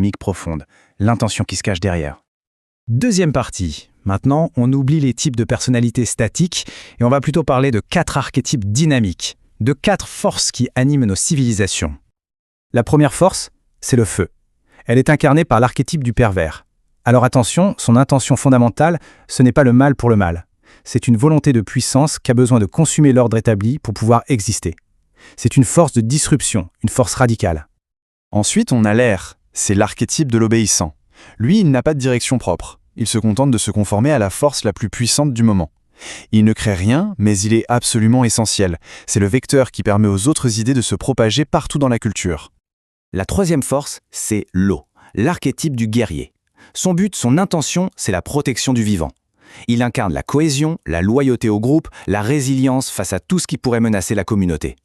dynamique profonde, l'intention qui se cache derrière. Deuxième partie. Maintenant, on oublie les types de personnalités statiques et on va plutôt parler de 4 archétypes dynamiques, de 4 forces qui animent nos civilisations. La première force, c'est le feu. Elle est incarnée par l'archétype du pervers. Alors attention, son intention fondamentale, ce n'est pas le mal pour le mal. C'est une volonté de puissance qui a besoin de consumer l'ordre établi pour pouvoir exister. C'est une force de disruption, une force radicale. Ensuite, on a l'air. C'est l'archétype de l'obéissant. Lui, il n'a pas de direction propre. Il se contente de se conformer à la force la plus puissante du moment. Il ne crée rien, mais il est absolument essentiel. C'est le vecteur qui permet aux autres idées de se propager partout dans la culture. La troisième force, c'est l'eau, l'archétype du guerrier. Son but, son intention, c'est la protection du vivant. Il incarne la cohésion, la loyauté au groupe, la résilience face à tout ce qui pourrait menacer la communauté.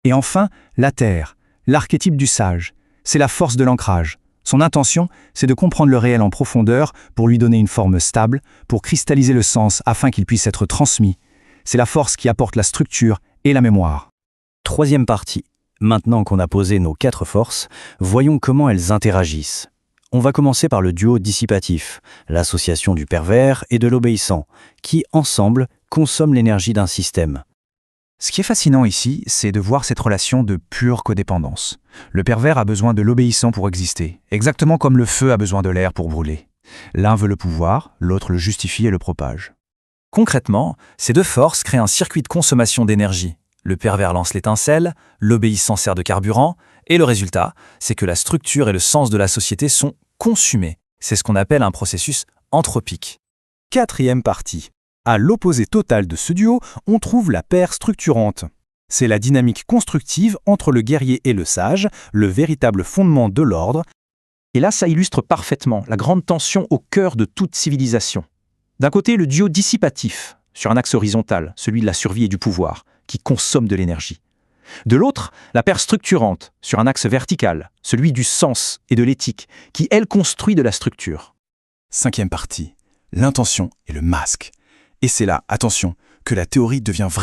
Et enfin, la terre, l'archétype du sage. C'est la force de l'ancrage. Son intention, c'est de comprendre le réel en profondeur pour lui donner une forme stable, pour cristalliser le sens afin qu'il puisse être transmis. C'est la force qui apporte la structure et la mémoire. Troisième partie. Maintenant qu'on a posé nos 4 forces, voyons comment elles interagissent. On va commencer par le duo dissipatif, l'association du pervers et de l'obéissant, qui, ensemble, consomment l'énergie d'un système. Ce qui est fascinant ici, c'est de voir cette relation de pure codépendance. Le pervers a besoin de l'obéissant pour exister, exactement comme le feu a besoin de l'air pour brûler. L'un veut le pouvoir, l'autre le justifie et le propage. Concrètement, ces 2 forces créent un circuit de consommation d'énergie. Le pervers lance l'étincelle, l'obéissant sert de carburant, et le résultat, c'est que la structure et le sens de la société sont consumés. C'est ce qu'on appelle un processus anthropique. Quatrième partie. À l'opposé total de ce duo, on trouve la paire structurante. C'est la dynamique constructive entre le guerrier et le sage, le véritable fondement de l'ordre. Et là, ça illustre parfaitement la grande tension au cœur de toute civilisation. D'un côté, le duo dissipatif, sur un axe horizontal, celui de la survie et du pouvoir, qui consomme de l'énergie. De l'autre, la paire structurante, sur un axe vertical, celui du sens et de l'éthique, qui, elle, construit de la structure. Cinquième partie. L'intention et le masque. Et c'est là, attention, que la théorie devient